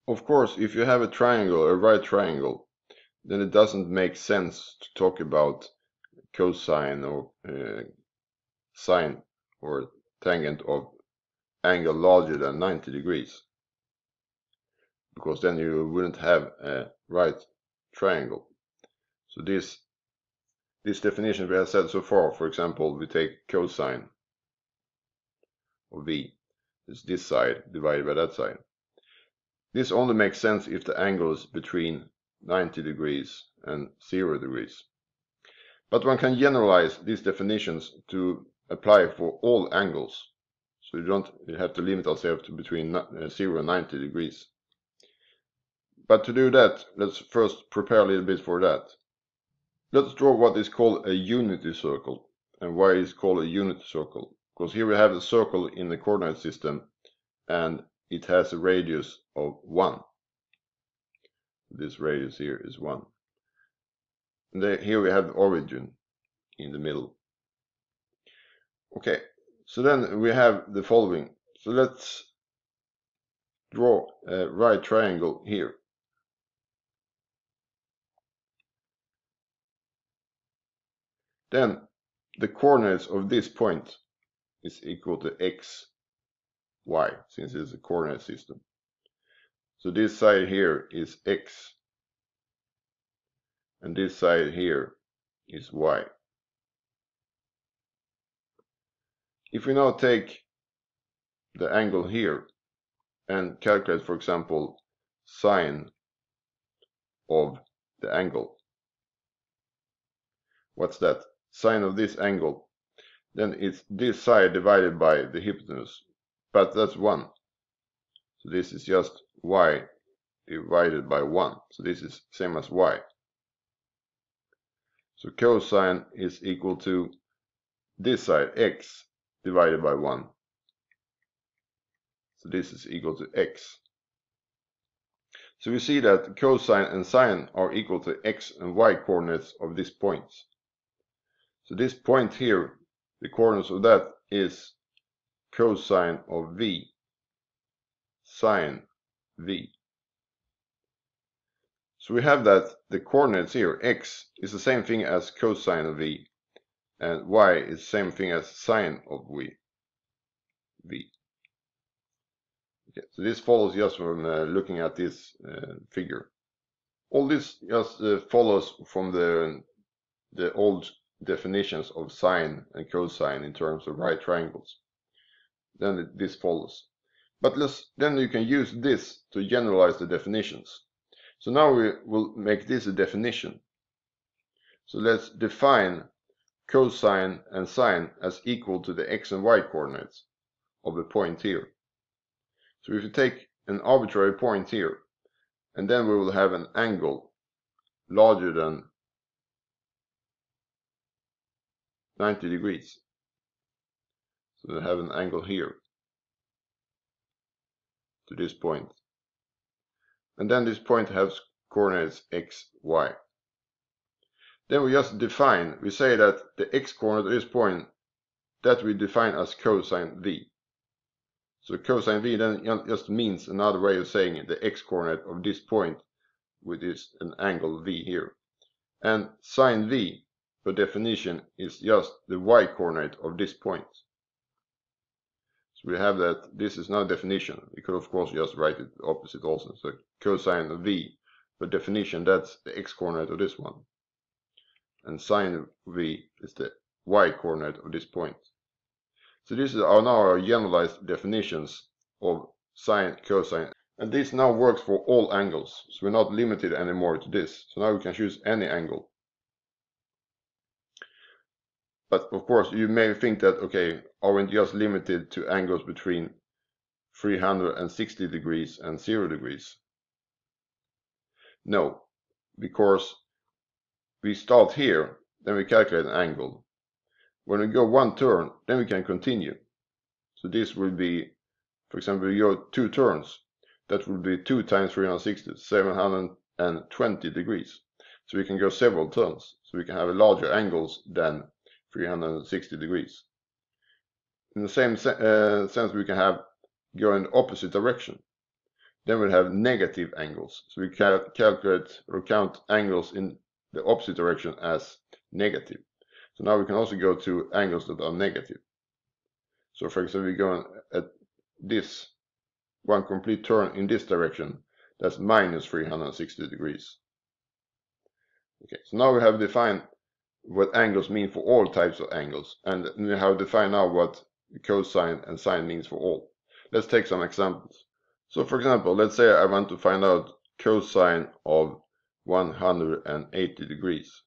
Of course, if you have a triangle, a right triangle, then it doesn't make sense to talk about cosine or sine or tangent of angle larger than 90 degrees, because then you wouldn't have a right triangle. So this definition we have said so far, for example, we take cosine of v, is this side divided by that side. This only makes sense if the angle is between 90 degrees and 0 degrees. But one can generalize these definitions to apply for all angles. So you don't have to limit ourselves to between 0 and 90 degrees. But to do that, let's first prepare a little bit for that. Let's draw what is called a unity circle. And why is it called a unity circle? Because here we have a circle in the coordinate system and it has a radius of 1. This radius here is 1. And here we have the origin in the middle. Okay, so then we have the following. So let's draw a right triangle here. Then the coordinates of this point is equal to x, y, since it's a coordinate system. So this side here is x, and this side here is y. If we now take the angle here and calculate, for example, sine of the angle, what's that? Sine of this angle, then it's this side divided by the hypotenuse, but that's 1. So this is just y divided by 1. So this is same as y. So cosine is equal to this side, x, divided by 1. So this is equal to x. So we see that cosine and sine are equal to x and y coordinates of this point. So this point here, the coordinates of that is cosine of v, sine v. So we have that the coordinates here, x, is the same thing as cosine of v, and y is the same thing as sine of v. Okay, so this follows just from looking at this figure. All this just follows from the old definitions of sine and cosine in terms of right triangles. Then this follows. But then you can use this to generalize the definitions. So now we will make this a definition. So let's define cosine and sine as equal to the x and y coordinates of the point here. So if you take an arbitrary point here, and then we will have an angle larger than 90 degrees. So we have an angle here to this point. And then this point has coordinates x, y. Then we just define, we say that the x coordinate of this point, that we define as cosine v. So cosine v then just means another way of saying the x coordinate of this point, which is an angle v here. And sine v, per definition, is just the y coordinate of this point. So we have that this is now definition. We could of course just write it opposite also. So cosine of v, per definition, that's the x coordinate of this one. And sine v is the y coordinate of this point. So this is now our generalized definitions of sine, cosine. And this now works for all angles. So we're not limited anymore to this. So now we can choose any angle. But of course, you may think that, okay, are we just limited to angles between 360 degrees and 0 degrees? No, because we start here, then we calculate an angle. When we go one turn, then we can continue. So this will be, for example, we go 2 turns. That will be 2 times 360, 720 degrees. So we can go several turns. So we can have larger angles than 360 degrees. In the same sense, we can go in the opposite direction. Then we have negative angles. So we calculate or count angles in the opposite direction as negative. So now we can also go to angles that are negative. So for example, we go at this one complete turn in this direction, that's minus 360 degrees. Okay, so now we have defined what angles mean for all types of angles, and we have defined now what cosine and sine means for all. Let's take some examples. So for example, let's say I want to find out cosine of 180 degrees.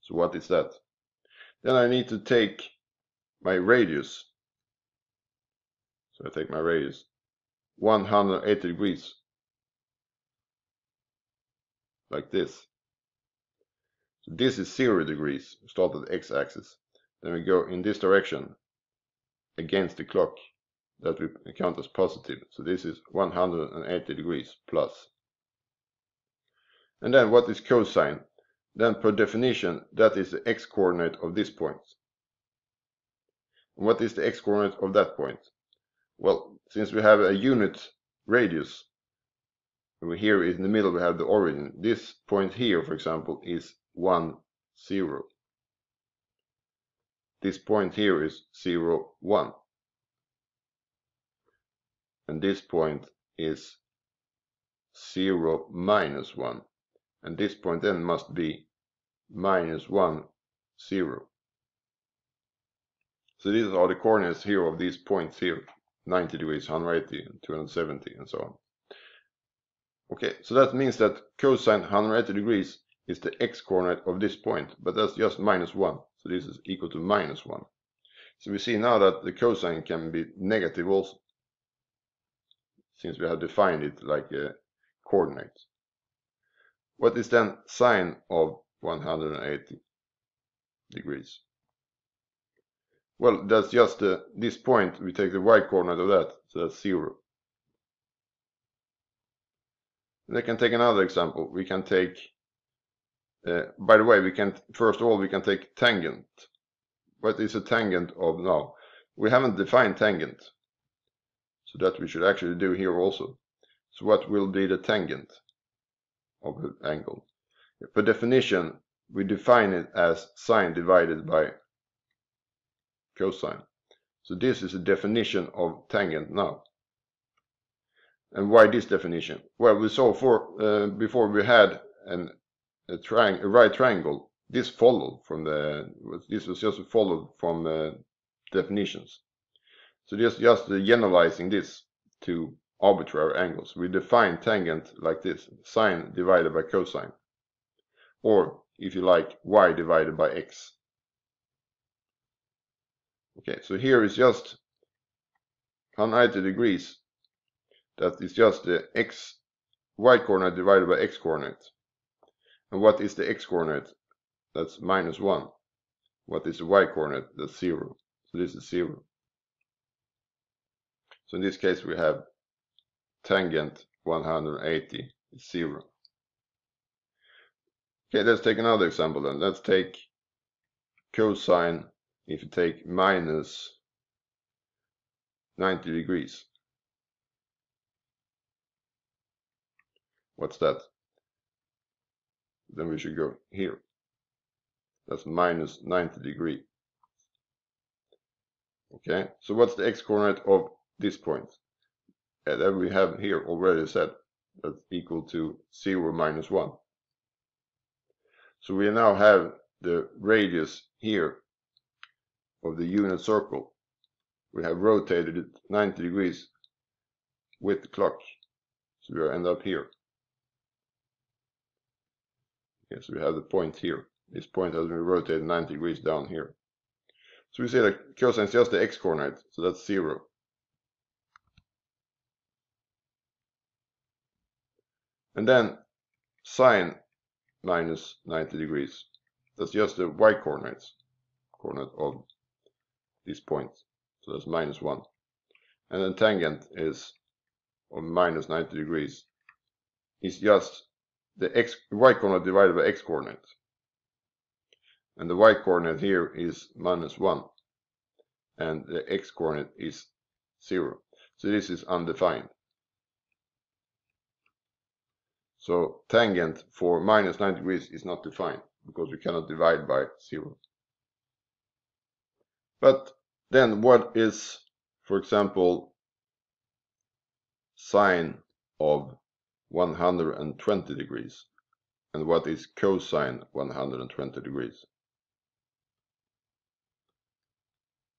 So what is that? Then I need to take my radius. So I take my radius, 180 degrees, like this. So this is 0 degrees, start at the x-axis. Then we go in this direction, against the clock, that we count as positive. So this is 180 degrees plus. And then what is cosine? Then per definition, that is the x-coordinate of this point. And what is the x-coordinate of that point? Well, since we have a unit radius, here in the middle we have the origin. This point here, for example, is 1, 0. This point here is 0, 1. And this point is 0, minus 1. And this point then must be minus 1, 0. So these are the coordinates here of these points here. 90 degrees, 180, 270, and so on. Okay, so that means that cosine 180 degrees is the x-coordinate of this point, but that's just minus 1. So this is equal to minus 1. So we see now that the cosine can be negative also, since we have defined it like a coordinate. What is then sine of 180 degrees? Well, that's just this point. We take the y-coordinate of that, so that's 0. And I can take another example. We can take, by the way, first of all, we can take tangent. What is a tangent of now? We haven't defined tangent, so that we should actually do here also. So what will be the tangent of an angle? Per definition, we define it as sine divided by cosine. So this is a definition of tangent now. And why this definition? Well, we saw before we had a right triangle. This followed from this was just followed from definitions. So just generalizing this to arbitrary angles. We define tangent like this: sine divided by cosine, or if you like, y divided by x. Okay, so here is just 180 degrees. That is just the y-coordinate divided by x-coordinate. And what is the x-coordinate? That's minus 1. What is the y-coordinate? That's 0. So this is 0. So in this case we have tangent 180 is 0. Okay, let's take another example then. Let's take cosine if you take minus 90 degrees. What's that? Then we should go here. That's minus 90 degrees. Okay, so what's the x-coordinate of this point? That we have here already said. That's equal to 0 minus 1. So we now have the radius here of the unit circle. We have rotated it 90 degrees with the clock. So we end up here. Okay, so we have the point here. This point has been rotated 90 degrees down here. So we say that cosine is just the x-coordinate, so that's 0. And then sine minus 90 degrees. That's just the y-coordinate of this point. So that's minus 1. And then tangent is of minus 90 degrees. It's just the y-coordinate divided by x-coordinate. And the y-coordinate here is minus 1. And the x-coordinate is 0. So this is undefined. So tangent for minus 90 degrees is not defined because we cannot divide by 0. But then what is, for example, sine of 120 degrees? And what is cosine 120 degrees?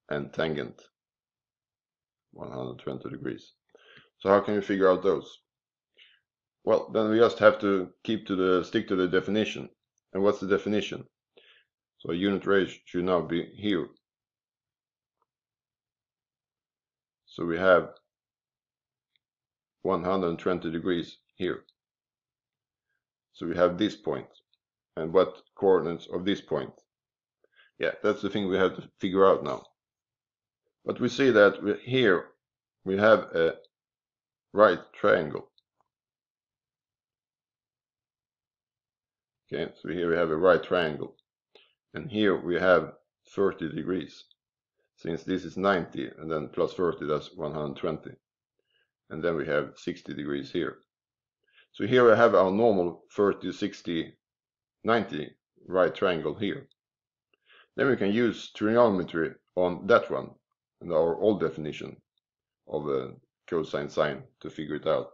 And tangent 120 degrees. So how can you figure out those? Well, then we just have to stick to the definition. And what's the definition? So a unit rate should now be here. So we have 120 degrees here. So we have this point. And what coordinates of this point? Yeah, that's the thing we have to figure out now. But we see that here we have a right triangle. Okay, so here we have a right triangle. And here we have 30 degrees. Since this is 90 and then plus 30, that's 120. And then we have 60 degrees here. So here we have our normal 30, 60, 90 right triangle here. Then we can use trigonometry on that one and our old definition of a cosine sine to figure it out.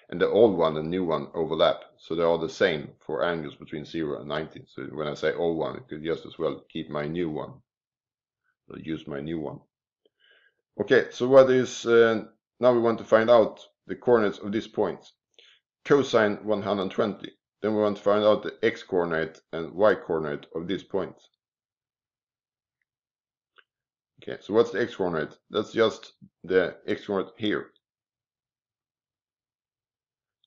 And the old one and new one overlap, so they are the same for angles between 0 and 90. So when I say old one, it could just as well keep my new one. So use my new one. Okay, so what is, now we want to find out the coordinates of this point. Cosine 120. Then we want to find out the x coordinate and y coordinate of this point. Okay, so what's the x coordinate? That's just the x coordinate here.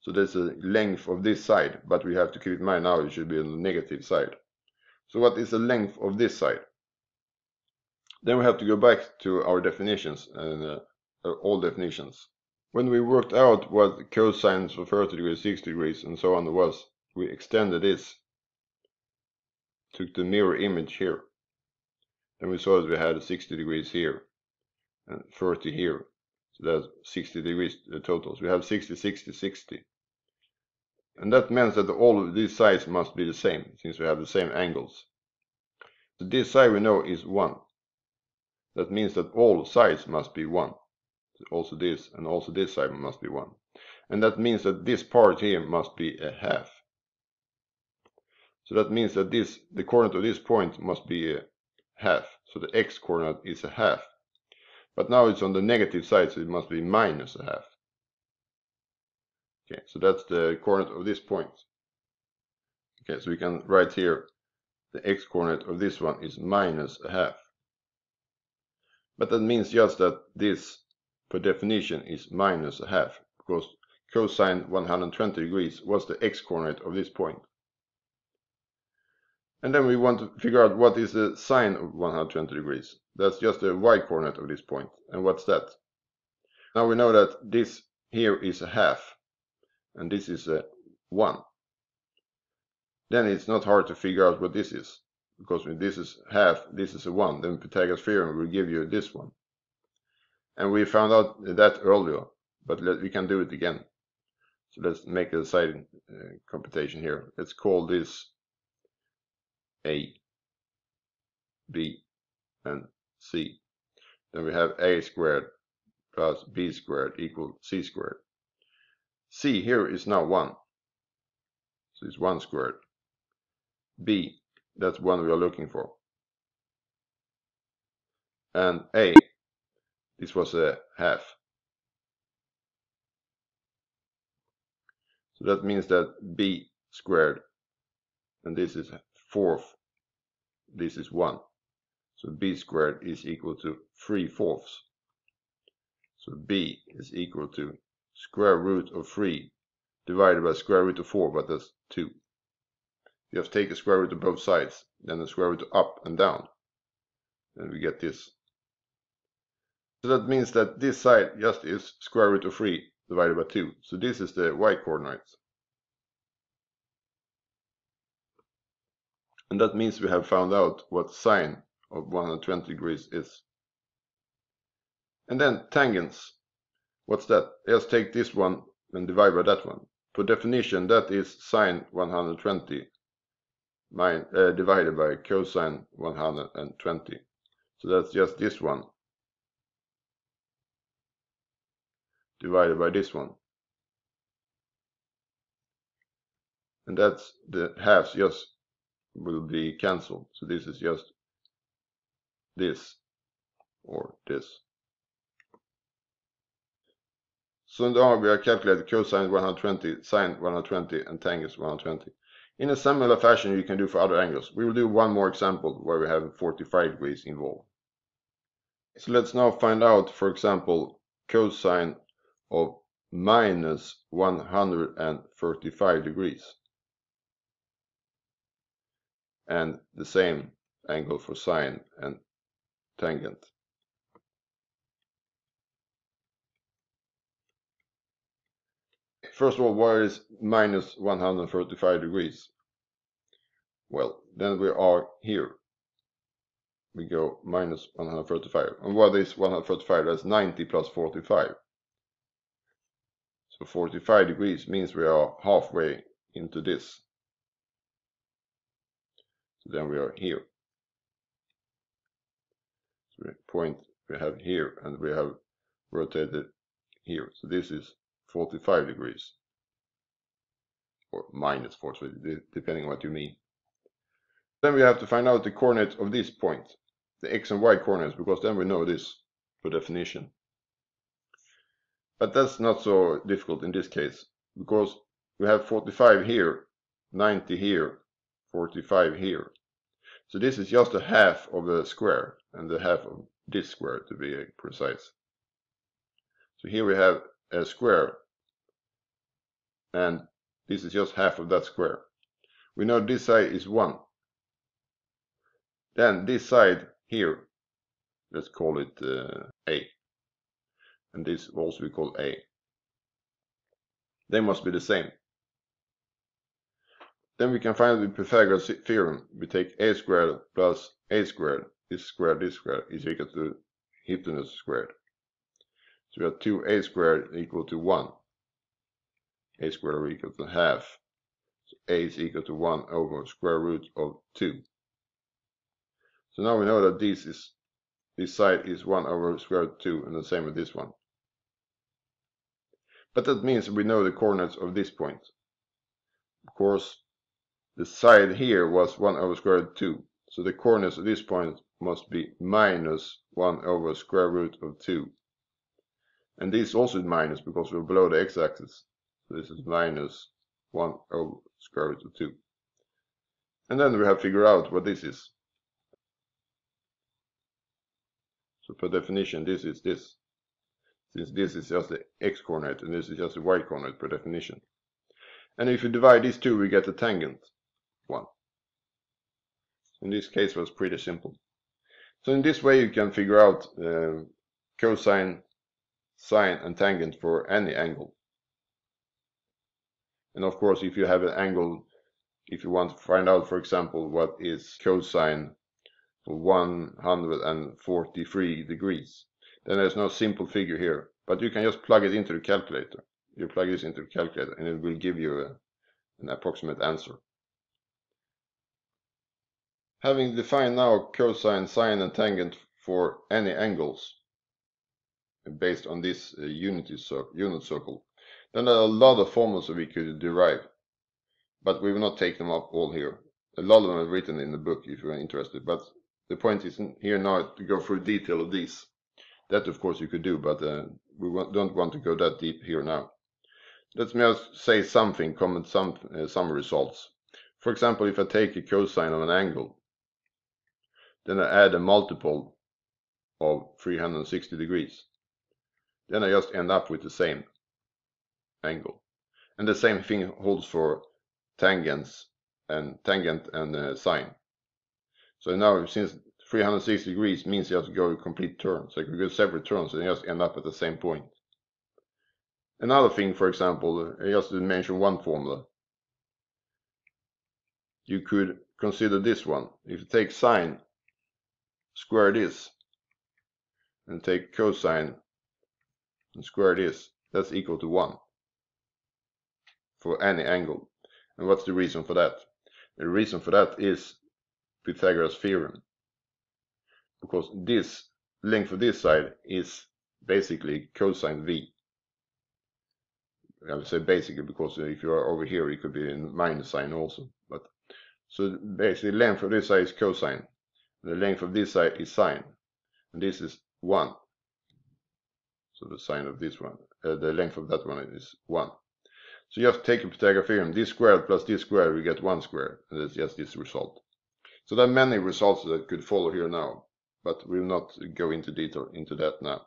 So there's a length of this side, but we have to keep in mind now it should be on the negative side. So what is the length of this side? Then we have to go back to our definitions and all definitions. When we worked out what cosines for 30 degrees, 60 degrees and so on was, we extended this, took the mirror image here. Then we saw that we had 60 degrees here and 30 here. So that's 60 degrees total. So we have 60, 60, 60. And that means that all of these sides must be the same, since we have the same angles. So this side we know is 1. That means that all sides must be 1. So also this and also this side must be 1. And that means that this part here must be a half. So that means that the coordinate of this point must be a half. So the x coordinate is a half. But now it's on the negative side, so it must be minus a half. Okay, so that's the coordinate of this point. Okay, so we can write here the x coordinate of this one is minus a half. But that means just that this, per definition, is minus a half, because cosine 120 degrees was the x coordinate of this point. And then we want to figure out what is the sine of 120 degrees. That's just the y coordinate of this point. And what's that? Now we know that this here is a half. And this is a 1. Then it's not hard to figure out what this is. Because when this is half, this is a 1. Then Pythagoras theorem will give you this one. And we found out that earlier. But we can do it again. So let's make a side computation here. Let's call this A, B, and C. Then we have A squared plus B squared equals C squared. C here is now 1. So it's 1 squared. B, that's 1 we are looking for. And A, this was a half. So that means that B squared, and this is fourth, this is 1. So B squared is equal to 3/4. So B is equal to square root of 3 divided by square root of 4, but that's 2. You have to take the square root of both sides, then the square root of up and down, and we get this. So that means that this side just is square root of 3 divided by 2. So this is the y coordinates. And that means we have found out what sine of 120 degrees is. And then tangents. What's that? Just take this one and divide by that one. For definition, that is sine 120 divided by cosine 120. So that's just this one divided by this one. And that's the halves just will be cancelled. So this is just this or this. So now we are calculating cosine 120, sine 120 and tangent 120. In a similar fashion you can do for other angles. We will do one more example where we have 45 degrees involved. So let's now find out, for example, cosine of minus 135 degrees. And the same angle for sine and tangent. First of all, what is minus 135 degrees? Well, then we are here. We go minus 135. And what is 135? That's 90 plus 45. So 45 degrees means we are halfway into this. So then we are here. So the point we have here and we have rotated here. So this is 45 degrees. Or minus 45, depending on what you mean. Then we have to find out the coordinates of this point. The x and y coordinates, because then we know this for definition. But that's not so difficult in this case, because we have 45 here, 90 here, 45 here. So this is just a half of a square, and the half of this square to be precise. So here we have a square, and this is just half of that square. We know this side is 1. Then this side here, let's call it A. And this also we call A. They must be the same. Then we can find the Pythagoras theorem. We take a squared plus a squared, this squared is equal to hypotenuse squared. So we have 2a squared equal to 1. A squared equal to half. So a is equal to 1 over square root of 2. So now we know that this side is 1 over square root of 2, and the same with this one. But that means we know the coordinates of this point. Of course, the side here was 1 over square root of 2. So the coordinates of this point must be minus 1 over square root of 2. And this also is minus because we're below the x-axis. So this is minus 1 over square root of 2. And then we have to figure out what this is. So per definition, this is this. Since this is just the x-coordinate and this is just the y-coordinate per definition. And if you divide these two, we get the tangent 1. In this case, it was pretty simple. So in this way, you can figure out cosine, sine, and tangent for any angle. And of course, if you have an angle, if you want to find out, for example, what is cosine of 143 degrees, then there's no simple figure here, but you can just plug it into the calculator. You plug this into the calculator and it will give you an approximate answer. Having defined now cosine, sine, and tangent for any angles based on this unit circle, then there are a lot of formulas that we could derive, but we will not take them up all here. A lot of them are written in the book if you are interested, but the point is here now to go through detail of these. That of course you could do, but we don't want to go that deep here now. Let me just say something, comment some results. For example, if I take a cosine of an angle, then I add a multiple of 360 degrees. Then I just end up with the same angle. And the same thing holds for tangent and sine. So now since 360 degrees means you have to go a complete turn. So you can go separate turns and you just end up at the same point. Another thing, for example, I just mention one formula. You could consider this one. If you take sine, square this, and take cosine and square this, that's equal to 1. for any angle. And what's the reason for that? The reason for that is Pythagoras' theorem, because this length of this side is basically cosine v. I would say basically because if you are over here it could be in minus sign also, but so basically length of this side is cosine, the length of this side is sine, and this is 1. So the sine of this one, the length of that one is 1. So you have to take a Pythagoras theorem, this squared plus this squared, we get 1 squared, and that's just this result. So there are many results that could follow here now, but we'll not go into detail into that now.